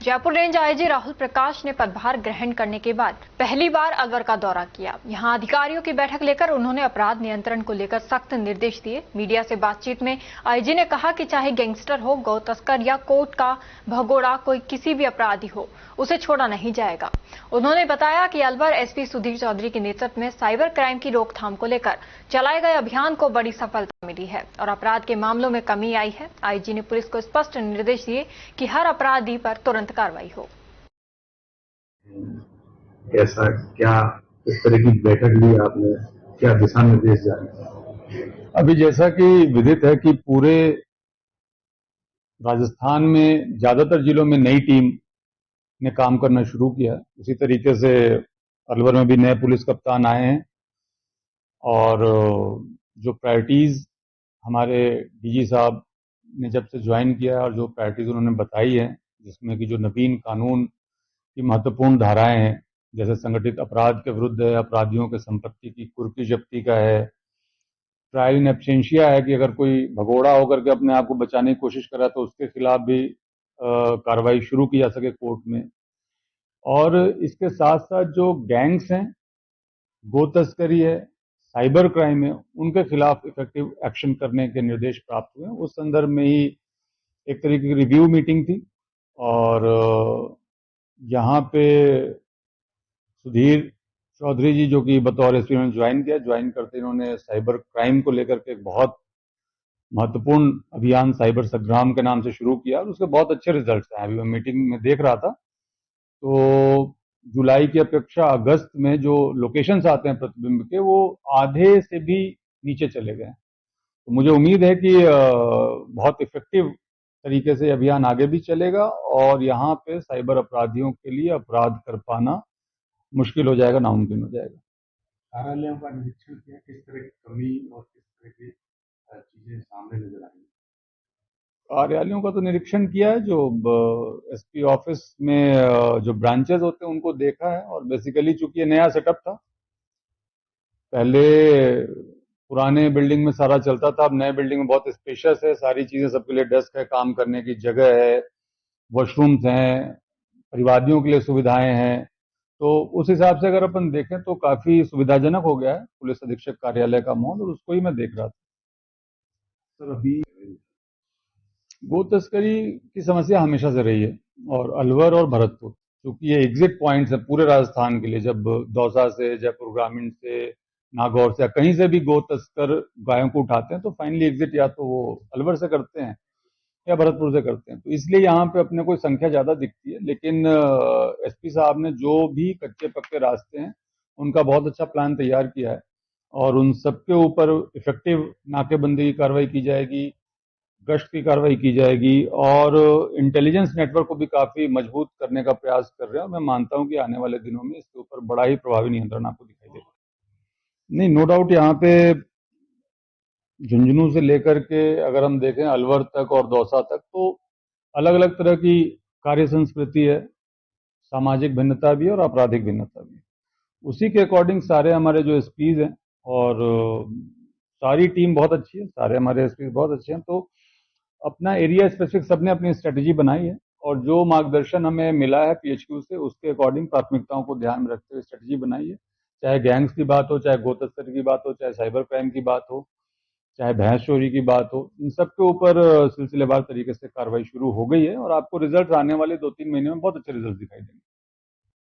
Jaipur range IG Rahul Prakash ने पदभार ग्रहण करने के बाद पहली बार अलवर का दौरा किया। यहां अधिकारियों की बैठक लेकर उन्होंने अपराध नियंत्रण को लेकर सख्त निर्देश दिए। मीडिया से बातचीत में आईजी ने कहा कि चाहे गैंगस्टर हो, गौ तस्कर या कोर्ट का भगोड़ा, कोई किसी भी अपराधी हो, उसे छोड़ा नहीं जाएगा। उन्होंने बताया कि अलवर एसपी सुधीर चौधरी के नेतृत्व में साइबर क्राइम की रोकथाम को लेकर चलाए गए अभियान को बड़ी सफलता मिली है और अपराध के मामलों में कमी आई है। आईजी ने पुलिस को स्पष्ट निर्देश दिए कि हर अपराधी पर तुरंत कार्रवाई हो। कैसा क्या इस तरह की बैठक ली आपने, क्या दिशा निर्देश जारी? अभी जैसा कि विदित है कि पूरे राजस्थान में ज्यादातर जिलों में नई टीम ने काम करना शुरू किया। उसी तरीके से अलवर में भी नए पुलिस कप्तान आए हैं और जो प्रायोरिटीज हमारे डीजी साहब ने जब से ज्वाइन किया है और जो प्रायोरिटीज उन्होंने बताई है, जिसमें कि जो नवीन कानून की महत्वपूर्ण धाराएं हैं, जैसे संगठित अपराध के विरुद्ध है, अपराधियों के संपत्ति की कुर्की जब्ती का है, ट्रायल इन एब्सेंशिया है कि अगर कोई भगोड़ा होकर के अपने आप को बचाने की कोशिश कर रहा है तो उसके खिलाफ भी कार्रवाई शुरू की जा सके कोर्ट में। और इसके साथ साथ जो गैंग्स हैं, गो तस्करी है, साइबर क्राइम है, उनके खिलाफ इफेक्टिव एक्शन करने के निर्देश प्राप्त हुए। उस संदर्भ में ही एक तरीके की रिव्यू मीटिंग थी और यहाँ पे सुधीर चौधरी जी, जो कि बतौर एसपी उन्होंने ज्वाइन करते इन्होंने साइबर क्राइम को लेकर के एक बहुत महत्वपूर्ण अभियान साइबर संग्राम के नाम से शुरू किया और उसके बहुत अच्छे रिजल्ट्स आए। अभी मैं मीटिंग में देख रहा था तो जुलाई की अपेक्षा अगस्त में जो लोकेशंस आते हैं प्रतिबिंब के, वो आधे से भी नीचे चले गए। तो मुझे उम्मीद है कि बहुत इफेक्टिव तरीके से अभियान आगे भी चलेगा और यहाँ पे साइबर अपराधियों के लिए अपराध कर पाना मुश्किल हो जाएगा, नामुमकिन हो जाएगा। कार्यालयों का निरीक्षण किया, किस तरह की कमी और किस तरह की चीजें सामने नजर आई? कार्यालयों का तो निरीक्षण किया है, जो एसपी ऑफिस में जो ब्रांचेस होते हैं उनको देखा है और बेसिकली चूंकि ये नया सेटअप था, पहले पुराने बिल्डिंग में सारा चलता था, अब नए बिल्डिंग में बहुत स्पेशियस है, सारी चीजें सबके लिए, डेस्क है, काम करने की जगह है, वॉशरूम्स हैं, परिवादियों के लिए सुविधाएं हैं। तो उस हिसाब से अगर अपन देखें तो काफी सुविधाजनक हो गया है पुलिस अधीक्षक कार्यालय का माहौल, और उसको ही मैं देख रहा था। सर, अभी गो तस्करी की समस्या हमेशा से रही है और अलवर और भरतपुर, क्योंकि ये एग्जिट पॉइंट्स है पूरे राजस्थान के लिए, जब दौसा से, जयपुर ग्रामीण से, नागौर से या कहीं से भी गो तस्कर गायों को उठाते हैं तो फाइनली एग्जिट या तो वो अलवर से करते हैं या भरतपुर से करते हैं। तो इसलिए यहाँ पे अपने को संख्या ज्यादा दिखती है, लेकिन एसपी साहब ने जो भी कच्चे पक्के रास्ते हैं उनका बहुत अच्छा प्लान तैयार किया है और उन सबके ऊपर इफेक्टिव नाकेबंदी की कार्रवाई की जाएगी, गश्त की कार्रवाई की जाएगी और इंटेलिजेंस नेटवर्क को भी काफी मजबूत करने का प्रयास कर रहे हैं। मैं मानता हूं कि आने वाले दिनों में इसके ऊपर बड़ा ही प्रभावी नियंत्रण आपको दिखाई देगा। नहीं, नो डाउट, यहाँ पे झुंझुनू से लेकर के अगर हम देखें अलवर तक और दौसा तक, तो अलग अलग तरह की कार्य संस्कृति है, सामाजिक भिन्नता भी है और आपराधिक भिन्नता भी है। उसी के अकॉर्डिंग सारे हमारे जो एसपीज हैं और सारी टीम बहुत अच्छी है, सारे हमारे एसपीज बहुत अच्छे हैं, तो अपना एरिया स्पेसिफिक सबने अपनी स्ट्रेटेजी बनाई है और जो मार्गदर्शन हमें मिला है पीएचक्यू से, उसके अकॉर्डिंग प्राथमिकताओं को ध्यान में रखते हुए स्ट्रेटेजी बनाई है। चाहे गैंग्स की बात हो, चाहे गो तस्करी की बात हो, चाहे साइबर क्राइम की बात हो, चाहे भैंस चोरी की बात हो, इन सब के ऊपर सिलसिलेवार तरीके से कार्रवाई शुरू हो गई है और आपको रिजल्ट आने वाले 2-3 महीने में बहुत अच्छे रिजल्ट दिखाई देंगे।